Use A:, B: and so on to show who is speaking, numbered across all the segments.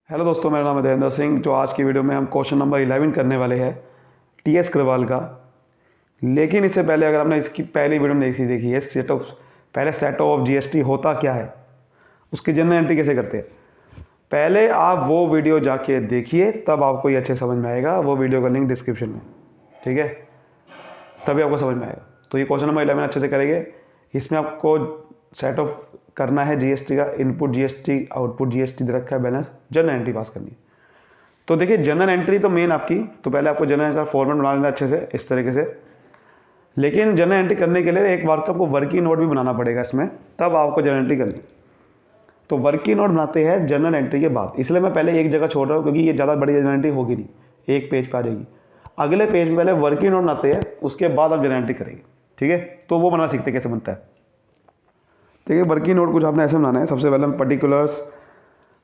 A: Hello दोस्तों, मेरा नाम है देवेंद्र सिंह। जो आज की वीडियो में हम क्वेश्चन नंबर 11 करने वाले हैं टीएस ग्रवाल का। लेकिन इससे पहले अगर आपने इसकी पहली वीडियो में देखी है सेट ऑफ जीएसटी होता क्या है, उसकी जनरल एंट्री कैसे करते हैं, पहले आप वो वीडियो जाके देखिए, तब आपको ये अच्छे समझ में आएगा। वो वीडियो का लिंक डिस्क्रिप्शन में, ठीक है, तभी आपको समझ में आएगा। तो ये क्वेश्चन नंबर 11 अच्छे से करेंगे। इसमें आपको सेट ऑफ करना है जीएसटी का, इनपुट जीएसटी, आउटपुट जीएसटी दे रखा है, बैलेंस, जनरल एंट्री पास करनी है। तो देखिए, जनरल एंट्री तो मेन आपकी, तो पहले आपको जनरल का फॉर्मेट बना लेना अच्छे से इस तरीके से। लेकिन जनरल एंट्री करने के लिए एक बार तो आपको वर्किंग नोट भी बनाना पड़ेगा इसमें, तब आपको जनरल एंट्री करनी। तो वर्किंग नोट बनाते हैं जनरल एंट्री के बाद, इसलिए मैं पहले एक जगह छोड़ रहा हूँ क्योंकि ये ज़्यादा बड़ी जनरल एंट्री होगी नहीं, एक पेज पर आ जाएगी। अगले पेज में पहले वर्किंग नोट बनाते हैं, उसके बाद आप जनरल एंट्री करेंगे, ठीक है। तो वो बनाना सीखते कैसे बनता है। देखिए, वर्किंग नोट कुछ आपने ऐसे बनाना है। सबसे पहले हम पर्टिकुलर्स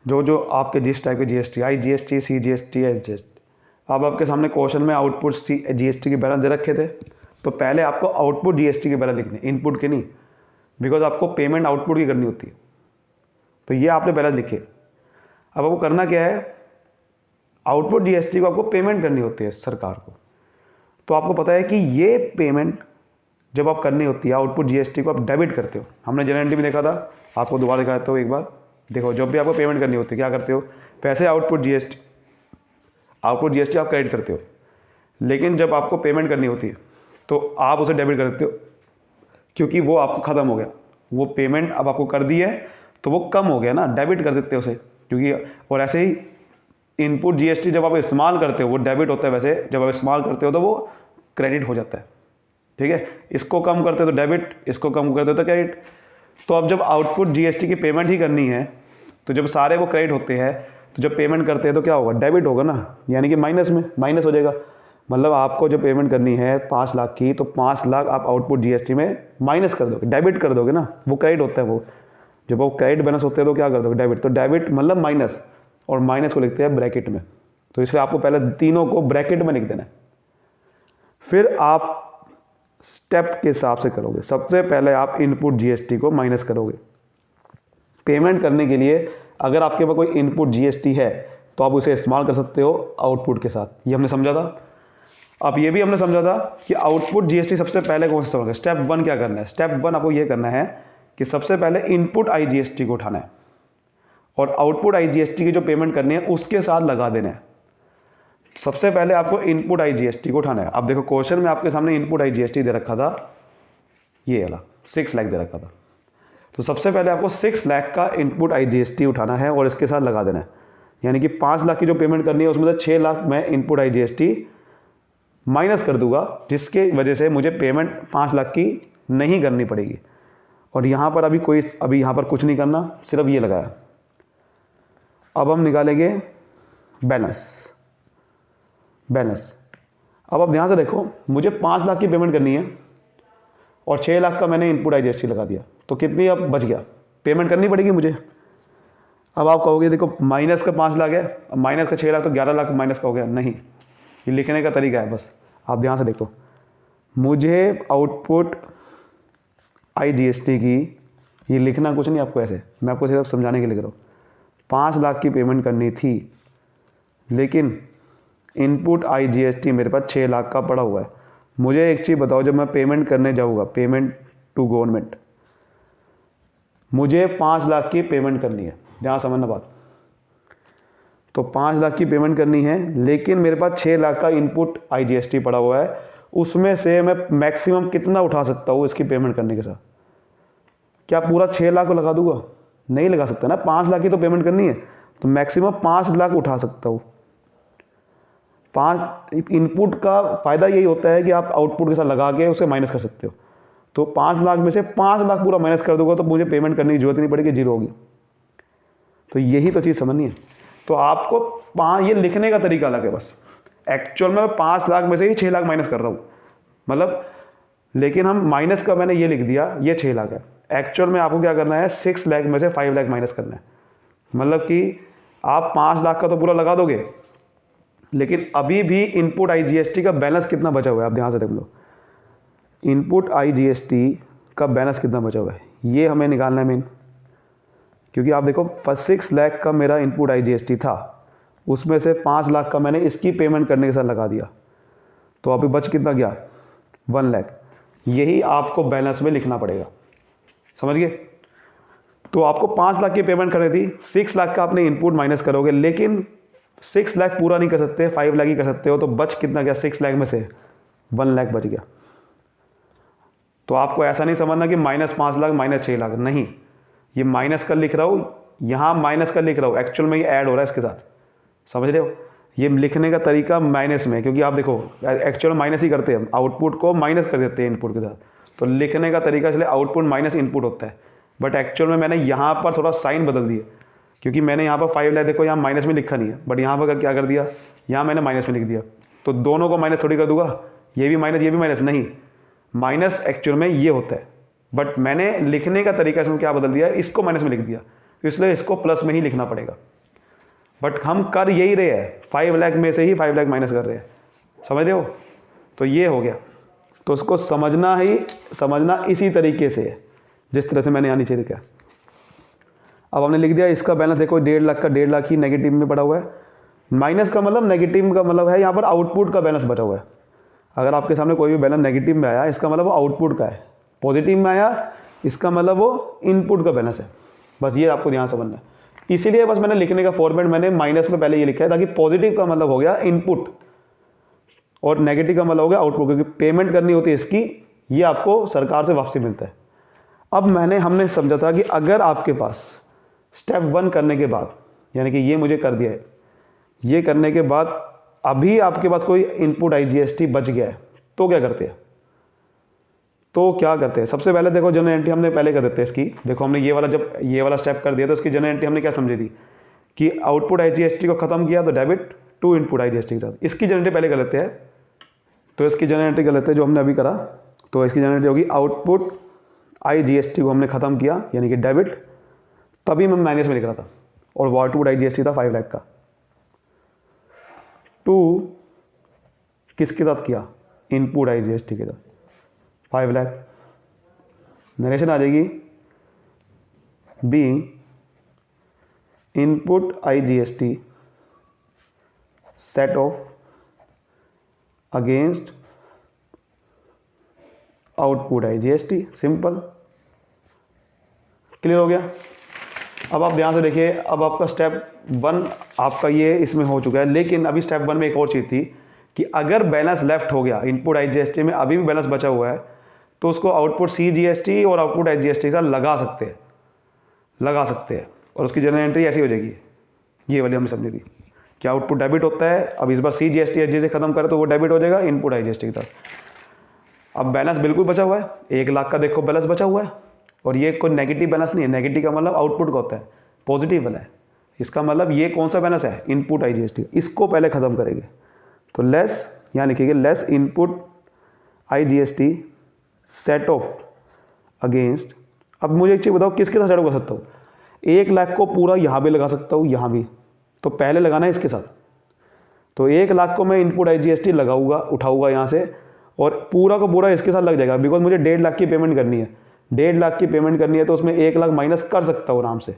A: जो आपके जिस टाइप के GST, I GST, C GST, S GST. अब आपके सामने क्वेश्चन में आउटपुट सी जीएसटी के बैलेंस दे रखे थे, तो पहले आपको आउटपुट जीएसटी के बैलेंस लिखने, इनपुट के नहीं, बिकॉज आपको पेमेंट आउटपुट की करनी होती है। तो ये आपने बैलेंस लिखे। अब आपको करना क्या है, आउटपुट जीएसटी को आपको पेमेंट करनी होती है सरकार को। तो आपको पता है कि ये पेमेंट जब आप करनी होती है, आउटपुट जीएसटी को आप डेबिट करते हो। हमने जनरल एंट्री में देखा था, आपको दोबारा दिखा देता हूँ एक बार। देखो, जब भी आपको पेमेंट करनी होती है क्या करते हो, पैसे आउटपुट जीएसटी आप क्रेडिट करते हो। लेकिन जब आपको पेमेंट करनी होती है तो आप उसे डेबिट कर देते हो, क्योंकि वो आपको ख़त्म हो गया। वो पेमेंट अब आपको कर दी है तो वो कम हो गया ना, डेबिट कर देते हो उसे, क्योंकि। और ऐसे ही इनपुट जीएसटी जब आप इस्तेमाल करते हो वो डेबिट होता है, वैसे जब आप इस्तेमाल करते हो तो वो क्रेडिट हो जाता है, ठीक है। इसको कम करते हो तो डेबिट, इसको कम करते हो तो क्रेडिट। तो अब जब आउटपुट जीएसटी की पेमेंट ही करनी है, तो जब सारे वो क्रेडिट होते हैं, तो जब पेमेंट करते हैं तो क्या होगा, डेबिट होगा ना, यानी कि माइनस हो जाएगा। मतलब आपको जो पेमेंट करनी है 5 लाख की, तो 5 लाख आप आउटपुट जीएसटी में माइनस कर दोगे, डेबिट कर दोगे ना। वो क्रेडिट होता है, वो जब वो क्रेडिट बैलेंस होते हैं तो क्या कर दोगे, डेबिट। तो डेबिट मतलब माइनस, और माइनस को लिखते हैं ब्रैकेट में। तो इसलिए आपको पहले तीनों को ब्रैकेट में लिख देना है। फिर आप स्टेप के हिसाब से करोगे। सबसे पहले आप इनपुट जीएसटी को माइनस करोगे। पेमेंट करने के लिए अगर आपके पास कोई इनपुट जीएसटी है तो आप उसे इस्तेमाल कर सकते हो आउटपुट के साथ, ये हमने समझा था। अब ये भी हमने समझा था कि आउटपुट जीएसटी सबसे पहले कौन सा होगा। स्टेप 1 क्या करना है, स्टेप 1 आपको ये करना है कि सबसे पहले इनपुट आई जीएसटी को उठाना है और आउटपुट आई जीएसटी की जो पेमेंट करनी है उसके साथ लगा देना है। सबसे पहले आपको इनपुट आई जीएसटी को उठाना है। अब देखो, क्वेश्चन में आपके सामने इनपुट आई जीएसटी दे रखा था, ये वाला 6 लाख दे रखा था। तो सबसे पहले आपको 6 लाख का इनपुट आई जीएसटी उठाना है और इसके साथ लगा देना है। यानी कि 5 लाख की जो पेमेंट करनी है उसमें से 6 लाख मैं इनपुट आई जीएसटी माइनस कर दूंगा, जिसके वजह से मुझे पेमेंट 5 लाख की नहीं करनी पड़ेगी। और यहाँ पर अभी यहाँ पर कुछ नहीं करना, सिर्फ ये लगाया। अब हम निकालेंगे बैलेंस। अब आप ध्यान से देखो, मुझे 5 लाख की पेमेंट करनी है और 6 लाख का मैंने इनपुट आई जीएसटी लगा दिया, तो कितनी अब बच गया, पेमेंट करनी पड़ेगी मुझे। अब आप कहोगे देखो, माइनस का 5 लाख है, अब माइनस का 6 लाख, तो 11 लाख माइनस का हो गया। नहीं, ये लिखने का तरीका है बस। आप ध्यान से देखो, मुझे आउटपुट आई जीएसटी की, ये लिखना कुछ नहीं आपको ऐसे, मैं आपको सिर्फ समझाने के लिए कर रहा हूँ। 5 लाख की पेमेंट करनी थी, लेकिन इनपुट आई जीएसटी मेरे पास 6 लाख का पड़ा हुआ है। मुझे एक चीज़ बताओ, जब मैं पेमेंट करने जाऊँगा, पेमेंट टू गवर्नमेंट, मुझे 5 लाख की पेमेंट करनी है, ध्यान समझना बात। तो 5 लाख की पेमेंट करनी है, लेकिन मेरे पास 6 लाख का इनपुट आई जीएसटी पड़ा हुआ है। उसमें से मैं मैक्सिमम कितना उठा सकता हूँ इसकी पेमेंट करने के साथ? क्या पूरा 6 लाख को लगा दूंगा? नहीं लगा सकता ना, 5 लाख की तो पेमेंट करनी है, तो मैक्सिमम 5 लाख उठा सकता हूँ। 5 इनपुट का फ़ायदा यही होता है कि आप आउटपुट के साथ लगा के उसे माइनस कर सकते हो। तो 5 लाख में से 5 लाख पूरा माइनस कर दूंगा तो मुझे पेमेंट करने की जरूरत नहीं पड़ेगी, जीरो होगी। तो यही तो चीज़ समझनी है। तो आपको ये लिखने का तरीका अलग है बस। एक्चुअल में 5 लाख में से ही 6 लाख माइनस कर रहा हूँ, मतलब, लेकिन हम माइनस का मैंने ये लिख दिया, ये 6 लाख है। एक्चुअल में आपको क्या करना है, 6 लाख में से 5 लाख माइनस करना है। मतलब कि आप 5 लाख का तो पूरा लगा दोगे, लेकिन अभी भी इनपुट आई जीएसटी का बैलेंस कितना बचा हुआ है, आप ध्यान से देख लो। इनपुट आई जीएसटी का बैलेंस कितना बचा हुआ है, ये हमें निकालना है मेन। क्योंकि आप देखो 6 लाख का मेरा इनपुट IGST था, उसमें से 5 लाख का मैंने इसकी पेमेंट करने के साथ लगा दिया, तो अभी बच कितना गया 1 लाख। यही आपको बैलेंस में लिखना पड़ेगा, समझ गए। तो आपको 5 लाख की पेमेंट करनी थी, 6 लाख का आपने इनपुट माइनस करोगे, लेकिन 6 लाख पूरा नहीं कर सकते, 5 लाख ही कर सकते हो, तो बच कितना गया 6 लाख में से 1 लाख बच गया। तो आपको ऐसा नहीं समझना कि -5 लाख -6 लाख, नहीं, ये माइनस कर लिख रहा हूँ, यहाँ माइनस कर लिख रहा हूँ, एक्चुअल में ये ऐड हो रहा है इसके साथ, समझ रहे हो। ये लिखने का तरीका माइनस में, क्योंकि आप देखो एक्चुअल माइनस ही करते हैं हम, आउटपुट को माइनस कर देते हैं इनपुट के साथ, तो लिखने का तरीका इसलिए आउटपुट माइनस इनपुट होता है। बट एक्चुअल में मैंने यहाँ पर थोड़ा साइन बदल दिया, क्योंकि मैंने यहाँ पर 5 लाख देखो यहाँ माइनस में लिखा नहीं है, बट यहाँ पर क्या कर दिया, यहाँ मैंने माइनस में लिख दिया, तो दोनों को माइनस थोड़ी कर दूंगा, ये भी माइनस ये भी माइनस, नहीं, माइनस एक्चुअल में ये होता है, बट मैंने लिखने का तरीका इसमें क्या बदल दिया, इसको माइनस में लिख दिया, तो इसलिए इसको प्लस में ही लिखना पड़ेगा। बट हम कर यही रहे हैं, 5 लाख में से ही 5 लाख माइनस कर रहे हैं, समझ रहे हो। तो ये हो गया, तो उसको समझना इसी तरीके से है जिस तरह से मैंने यहाँ नीचे लिखा। अब हमने लिख दिया इसका बैलेंस, देखो 1.5 लाख का 1.5 लाख ही नेगेटिव में पड़ा हुआ है। माइनस का मतलब नेगेटिव का मतलब है यहाँ पर आउटपुट का बैलेंस बचा हुआ है। अगर आपके सामने कोई भी बैलेंस नेगेटिव में आया, इसका मतलब वो आउटपुट का है, पॉजिटिव में आया इसका मतलब वो इनपुट का बैलेंस है। बस ये आपको ध्यान समझना है, इसीलिए बस मैंने लिखने का फॉर्मेट मैंने माइनस में पहले ये लिखा है, ताकि पॉजिटिव का मतलब हो गया इनपुट और नेगेटिव का मतलब हो गया आउटपुट, क्योंकि पेमेंट करनी होती है इसकी, ये आपको सरकार से वापसी मिलता है। अब हमने समझा था कि अगर आपके पास स्टेप 1 करने के बाद, यानी कि ये मुझे कर दिया है, ये करने के बाद अभी आपके पास कोई इनपुट IGST बच गया है, तो क्या करते हैं, सबसे पहले देखो जनरल एंट्री हमने पहले कर देते हैं इसकी। देखो हमने जब ये वाला स्टेप कर दिया तो इसकी जनरल एंट्री हमने क्या समझी थी कि आउटपुट IGST को खत्म किया तो डेबिट टू इनपुट IGST के साथ। इसकी जनरल एंट्री पहले कर लेते हैं, तो इसकी जनरल एंट्री कर लेते हैं जो हमने अभी करा। तो इसकी जनरल एंट्री होगी आउटपुट IGST को हमने खत्म किया, यानी कि डेबिट, तभी मैं माइनस में लिख रहा था, और वो आउटपुट IGST था 5 लाख का। टू किसके साथ किया, इनपुट IGST के साथ 5 लाख। नरेशन आ जाएगी being input IGST set of against output IGST। Simple, clear हो गया। अब आप ध्यान से देखिए, अब आपका स्टेप 1 आपका ये इसमें हो चुका है, लेकिन अभी स्टेप 1 में एक और चीज़ थी कि अगर बैलेंस लेफ्ट हो गया इनपुट IGST में, अभी भी बैलेंस बचा हुआ है, तो उसको आउटपुट CGST और आउटपुट IGST के साथ लगा सकते हैं, और उसकी जनरल एंट्री ऐसी हो जाएगी, ये वाली हमने समझी थी कि आउटपुट डेबिट होता है। अब इस बार CGST से खत्म करें तो वो डेबिट हो जाएगा इनपुट IGST के साथ। अब बैलेंस बिल्कुल बचा हुआ है, 1 लाख का देखो बैलेंस बचा हुआ है, और ये कोई नेगेटिव बैलेंस नहीं है। नेगेटिव का मतलब आउटपुट का होता है, पॉजिटिव वाला है, इसका मतलब ये कौन सा बैलेंस है, इनपुट IGST। इसको पहले ख़त्म करेंगे, तो लेस, यहाँ लिखिएगा less input IGST set of against. अब मुझे एक चीज़ बताओ, किसके साथ सेट कर सकता हूँ, 1 लाख को पूरा यहाँ भी लगा सकता हूँ, यहाँ भी, तो पहले लगाना है इसके साथ। तो 1 लाख को मैं इनपुट IGST लगाऊंगा, उठाऊंगा यहाँ से, और पूरा का पूरा इसके साथ लग जाएगा, बिकॉज मुझे 1.5 लाख की पेमेंट करनी है। 1.5 लाख की पेमेंट करनी है तो उसमें 1 लाख माइनस कर सकता हूँ आराम से।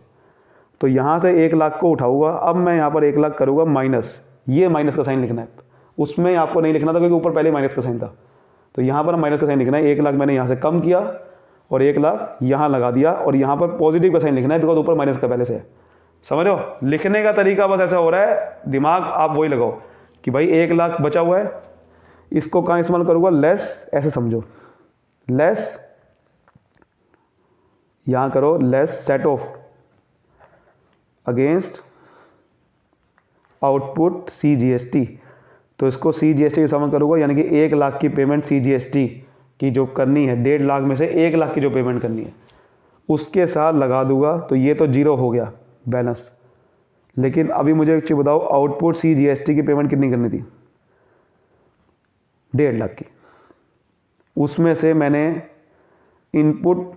A: तो यहाँ से 1 लाख को उठाऊंगा, अब मैं यहाँ पर 1 लाख करूँगा माइनस, ये माइनस का साइन लिखना है, उसमें आपको नहीं लिखना था क्योंकि ऊपर पहले माइनस का साइन था, तो यहाँ पर माइनस का साइन लिखना है। 1 लाख मैंने यहाँ से कम किया और 1 लाख यहाँ लगा दिया, और यहाँ पर पॉजिटिव का साइन लिखना है बिकॉज ऊपर माइनस का पहले से है। समझ रहे हो, लिखने का तरीका बस ऐसा हो रहा है, दिमाग आप वही लगाओ कि भाई 1 लाख बचा हुआ है, इसको कहाँ इस्तेमाल करूँगा, लेस, ऐसे समझो, लेस, यहाँ करो less set of against output CGST। तो इसको CGST के समान करूँगा, यानी कि 1 लाख की पेमेंट CGST की जो करनी है, 1.5 लाख में से 1 लाख की जो पेमेंट करनी है उसके साथ लगा दूंगा, तो ये तो 0 हो गया बैलेंस। लेकिन अभी मुझे एक चीज़ बताओ, आउटपुट CGST की पेमेंट कितनी करनी थी, 1.5 लाख की, उसमें से मैंने इनपुट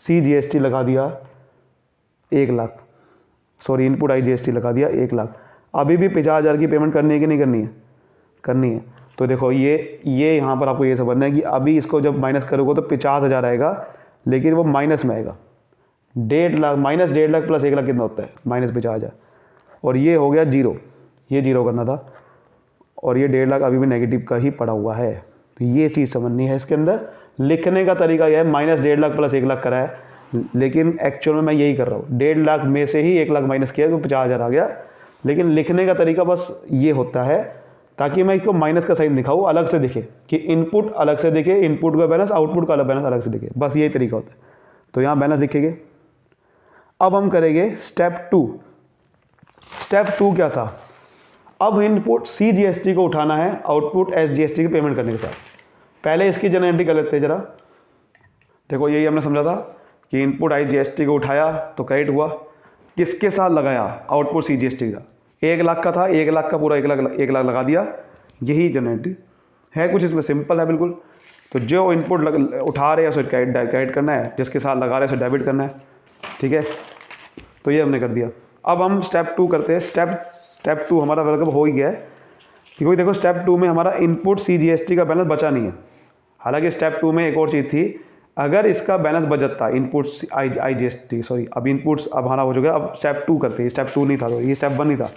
A: CGST लगा दिया 1 लाख, सॉरी इनपुट IGST लगा दिया 1 लाख। अभी भी 50,000 की पेमेंट करनी है कि नहीं करनी है, करनी है। तो देखो ये यहाँ पर आपको ये समझना है कि अभी इसको जब माइनस करोगे तो 50,000 आएगा, लेकिन वो माइनस में आएगा, 1.5 लाख माइनस 1.5 लाख प्लस 1 लाख कितना होता है? -50,000। और ये हो गया जीरो, ये जीरो करना था, और ये 1.5 लाख अभी भी नेगेटिव का ही पड़ा हुआ है। तो ये चीज़ समझनी है इसके अंदर। लिखने का तरीका यह है, -1.5 लाख प्लस 1 लाख करा है, लेकिन एक्चुअल में मैं यही कर रहा हूँ। 1.5 लाख में से ही 1 लाख माइनस किया तो 50,000 आ गया, लेकिन लिखने का तरीका बस ये होता है ताकि मैं इसको माइनस का साइन दिखाऊँ, अलग से दिखे, कि इनपुट अलग से दिखे, इनपुट का बैलेंस, आउटपुट का बैलेंस अलग से दिखे, बस यही तरीका होता है। तो यहाँ बैलेंस दिखेंगे। अब हम करेंगे स्टेप 2। स्टेप 2 क्या था? अब इनपुट CGST को उठाना है आउटपुट SGST की पेमेंट करने के साथ। पहले इसकी जनरल एंट्री कर लेते हैं जरा। देखो यही हमने समझा था कि इनपुट IGST को उठाया तो क्रेडिट हुआ, किसके साथ लगाया? आउटपुट CGST का। 1 लाख का था, 1 लाख का पूरा 1 लाख लगा दिया, यही जनरल एंट्री है। कुछ इसमें सिंपल है बिल्कुल। तो जो इनपुट उठा रहे हैं उसे क्रेडिट करना है, जिसके साथ लगा रहे हैं उसे डेबिट करना है, ठीक है। तो ये हमने कर दिया। अब हम स्टेप 2 करते हैं। स्टेप 2 हमारा वेलकम हो ही गया है, क्योंकि देखो स्टेप 2 में हमारा इनपुट CGST का बैलेंस बचा नहीं है। हालांकि स्टेप 2 में एक और चीज़ थी, अगर इसका बैलेंस बच जाता इनपुट IGST, सॉरी अब इनपुट्स अब हमारा हो चुका है। अब स्टेप 2 करते हैं, स्टेप 2 नहीं था, तो ये स्टेप 1 नहीं था।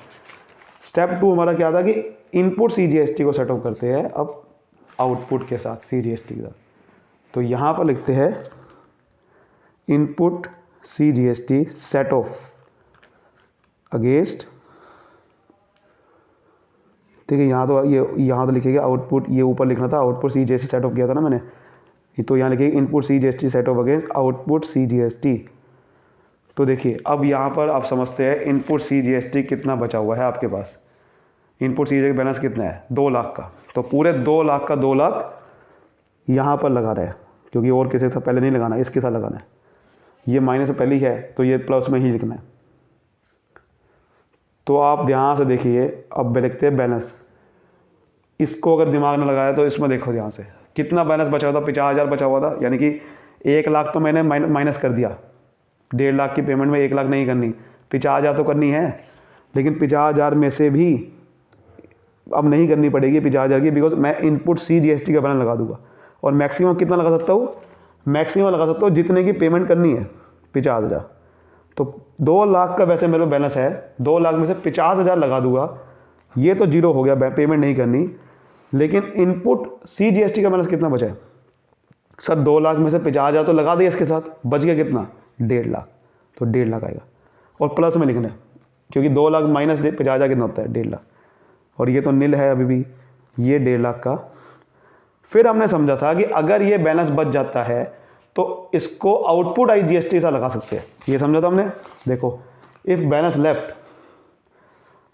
A: स्टेप 2 हमारा क्या था कि इनपुट CGST को सेटअप करते हैं अब आउटपुट के साथ CGST का। तो यहाँ पर लिखते हैं input CGST set of against, ठीक है। यहाँ तो लिखेगा आउटपुट, ये ऊपर लिखना था आउटपुट CGST सेट ऑफ किया था ना मैंने, तो यहाँ लिखिए input CGST set of against output CGST। तो देखिए अब यहाँ पर आप समझते हैं इनपुट CGST कितना बचा हुआ है आपके पास। इनपुट CGST बैलेंस कितना है? 2 लाख का। तो पूरे 2 लाख का 2 लाख यहाँ पर लगा रहे हैं, क्योंकि और किसी से पहले नहीं लगाना, इसके साथ लगाना है। ये माइनस से पहले ही है तो ये प्लस में ही लिखना है। तो आप ध्यान से देखिए, अब लिखते हैं बैलेंस। इसको अगर दिमाग में लगाया तो इसमें देखो ध्यान से कितना बैलेंस बचा हुआ था? 50,000 बचा हुआ था, यानी कि 1 लाख तो मैंने माइनस कर दिया। 1.5 लाख की पेमेंट में 1 लाख नहीं करनी, 50,000 तो करनी है, लेकिन 50,000 में से भी अब नहीं करनी पड़ेगी 50,000 की, बिकॉज मैं इनपुट CGST का बैलेंस लगा दूंगा। और मैक्सिमम कितना लगा सकता हूँ? मैक्सिमम लगा सकता हूँ जितने की पेमेंट करनी है, 50,000। तो 2 लाख का वैसे मेरे बैलेंस है, 2 लाख में से 50,000 लगा दूंगा, ये तो जीरो हो गया, पेमेंट नहीं करनी। लेकिन इनपुट CGST का बैलेंस कितना बचा है? सर 2 लाख में से 50,000 तो लगा दिया, इसके साथ बच गया कितना? 1.5 लाख। तो 1.5 लाख आएगा, और प्लस में लिखना है, क्योंकि 2 लाख माइनस 50,000 कितना होता है? 1.5 लाख। और ये तो नील है अभी भी, ये 1.5 लाख का। फिर हमने समझा था कि अगर ये बैलेंस बच जाता है तो इसको आउटपुट IGST सा लगा सकते हैं, ये समझा था हमने। देखो इफ बैलेंस लेफ्ट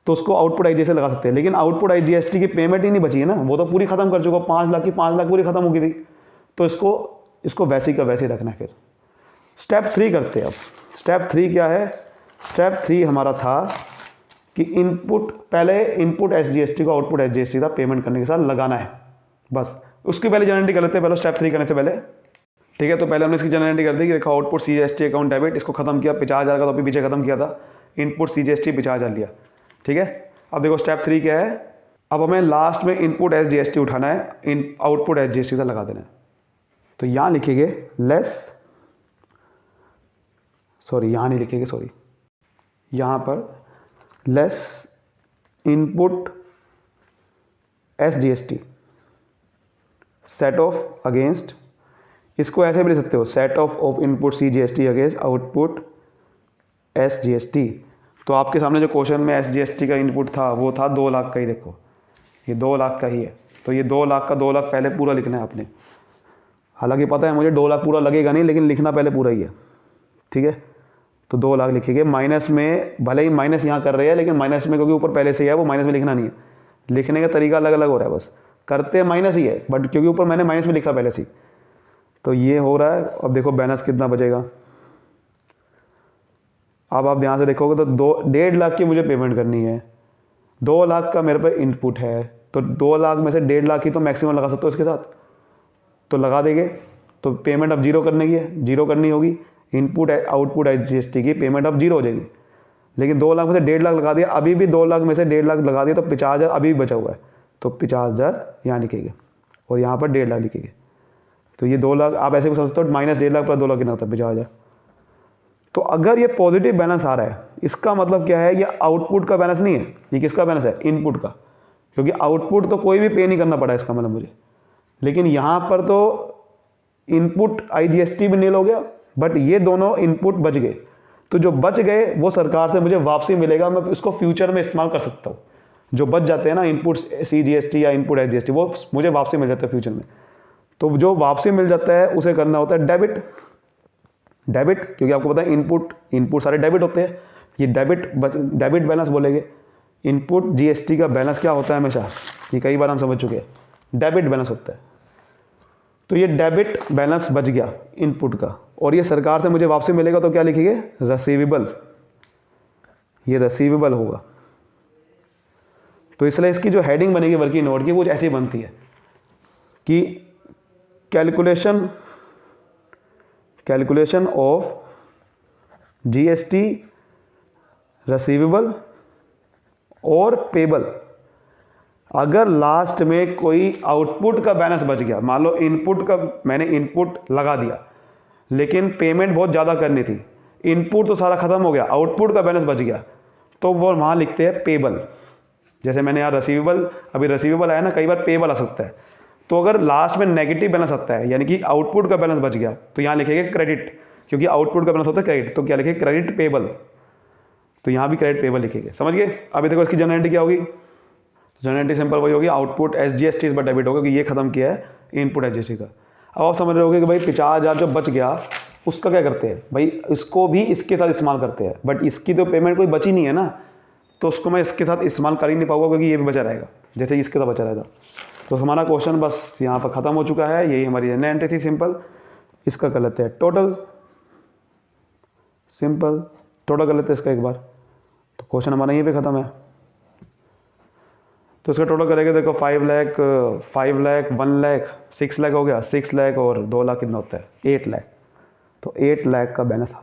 A: तो उसको आउटपुट IGST लगा सकते हैं, लेकिन आउटपुट IGST की पेमेंट ही नहीं बची है ना, वो तो पूरी खत्म कर चुका। 5 लाख की 5 लाख पूरी खत्म हो गई थी, तो इसको वैसे का वैसे रखना है। फिर स्टेप 3 करते हैं। अब स्टेप 3 क्या है? स्टेप 3 हमारा था कि पहले इनपुट SGST को आउटपुट SGST का पेमेंट करने के साथ लगाना है, बस। उसकी पहले जनरेट कर लेते हैं, पहले स्टेप 3 करने से पहले, ठीक है। तो पहले हमने इसकी जनरेट कर दी कि देखो आउटपुट CGST अकाउंट डेबिट, इसको खत्म किया। 50,000 का तो अभी पीछे खत्म किया था, इनपुट CGST 50,000 लिया, ठीक है। अब देखो स्टेप 3 क्या है? अब हमें लास्ट में इनपुट SGST उठाना है, आउटपुट SGST से लगा देना है। तो यहाँ लिखेंगे यहाँ नहीं लिखेंगे, सॉरी, यहाँ पर less input SGST set of against, इसको ऐसे भी लिख सकते हो, set of input CGST against output SGST। तो आपके सामने जो क्वेश्चन में SGST का इनपुट था वो था 2 लाख का ही, देखो ये 2 लाख का ही है। तो ये 2 लाख का 2 लाख पहले पूरा लिखना है आपने। हालांकि पता है मुझे 2 लाख पूरा लगेगा नहीं, लेकिन लिखना पहले पूरा ही है, ठीक है। तो 2 लाख लिखेंगे। माइनस में भले ही माइनस यहाँ कर रहे हैं, लेकिन माइनस में क्योंकि ऊपर पहले से ही है, वो माइनस में लिखना नहीं है। लिखने का तरीका अलग अलग हो रहा है, बस करते माइनस ही है, बट क्योंकि ऊपर मैंने माइनस में लिखा पहले से ही, तो ये हो रहा है। अब देखो बैलेंस कितना बचेगा। अब आप ध्यान से देखोगे तो 1.5 लाख की मुझे पेमेंट करनी है, 2 लाख का मेरे पे इनपुट है, तो 2 लाख में से 1.5 लाख की तो मैक्सिमम लगा सकते हो इसके साथ, तो लगा देंगे। तो पेमेंट अब जीरो करने की है, जीरो करनी होगी। इनपुट आउटपुट SGST की पेमेंट अब जीरो हो जाएगी। लेकिन 2 लाख में से 1.5 लाख लगा दिया, अभी भी 2 लाख में से 1.5 लाख लगा दिया, तो 50,000 अभी भी बचा हुआ है। तो 50,000 यहाँ लिखेंगे और यहाँ पर 1.5 लाख लिखेंगे। तो ये 2 लाख आप ऐसे भी समझते हो, -1.5 लाख + 2 लाख कितना होता है? 50,000। तो अगर ये पॉजिटिव बैलेंस आ रहा है, इसका मतलब क्या है, ये आउटपुट का बैलेंस नहीं है, ये किसका बैलेंस है, इनपुट का, क्योंकि आउटपुट तो कोई भी पे नहीं करना पड़ा इसका मतलब मुझे। लेकिन यहाँ पर तो इनपुट IGST भी नील हो गया, बट ये दोनों इनपुट बच गए, तो जो बच गए वो सरकार से मुझे वापसी मिलेगा, मैं इसको फ्यूचर में इस्तेमाल कर सकता हूँ। जो बच जाते हैं ना इनपुट CGST या इनपुट SGST, वो मुझे वापसी मिल जाता है फ्यूचर में। तो जो वापसी मिल जाता है उसे करना होता है डेबिट। डेबिट क्योंकि आपको पता है इनपुट सारे डेबिट होते हैं, ये डेबिट बैलेंस बोलेंगे। इनपुट GST का बैलेंस क्या होता है हमेशा, ये कई बार हम समझ चुके हैं, डेबिट बैलेंस होता है। तो ये डेबिट बैलेंस बच गया इनपुट का, और ये सरकार से मुझे वापसी मिलेगा, तो क्या लिखेंगे, रिसीवेबल, ये रिसीवेबल होगा। तो इसलिए इसकी जो हेडिंग बनेगी वर्किंग नोट की वो ऐसी बनती है कि कैलकुलेशन ऑफ GST रिसीवेबल और पेबल। अगर लास्ट में कोई आउटपुट का बैलेंस बच गया, मान लो मैंने इनपुट लगा दिया लेकिन पेमेंट बहुत ज़्यादा करनी थी, इनपुट तो सारा खत्म हो गया, आउटपुट का बैलेंस बच गया, तो वो वहाँ लिखते हैं पेबल। जैसे मैंने यहाँ अभी रिसीवेबल आया ना, कई बार पेबल आ सकता है। तो अगर लास्ट में नेगेटिव बैलेंस आता है, यानी कि आउटपुट का बैलेंस बच गया, तो यहाँ लिखेंगे क्रेडिट, क्योंकि आउटपुट का बैलेंस होता है क्रेडिट, तो क्या लिखेंगे, क्रेडिट पेबल। तो यहाँ भी क्रेडिट पेबल लिखेंगे, समझ गए। अभी देखो इसकी जनरेटिव क्या होगी, जनरेटिव सिंपल वही होगी, आउटपुट SGST इस पर डेबिट होगा, कि ये खत्म किया है इनपुट SGST का। अब आप समझ रहे होगे कि भाई 50,000 जो बच गया उसका क्या करते हैं, भाई इसको भी इसके साथ इस्तेमाल करते हैं, बट इसकी तो पेमेंट कोई बची नहीं है ना, तो उसको मैं इसके साथ इस्तेमाल कर ही नहीं पाऊंगा, क्योंकि ये भी बचा रहेगा जैसे इसके साथ बचा रहेगा। तो हमारा क्वेश्चन बस यहाँ पर ख़त्म हो चुका है, यही हमारी जनरल एंट्री थी सिंपल। इसका कर लेते हैं टोटल, सिंपल टोटल कर लेते हैं इसका एक बार, तो क्वेश्चन हमारा यहीं पे ख़त्म है। तो इसका टोटल करेंगे, देखो 5 लाख 1 लाख 6 लाख हो गया, 6 लाख और 2 लाख कितना होता है, 8 लाख। तो 8 लाख का बैलेंस।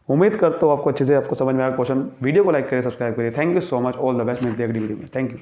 A: उम्मीद करता हूँ आपको अच्छे से आपको समझ में आया क्वेश्चन। वीडियो को लाइक करें, सब्सक्राइब करिए। Thank you so much, all the best, मिलते हैं अगली वीडियो में। Thank you.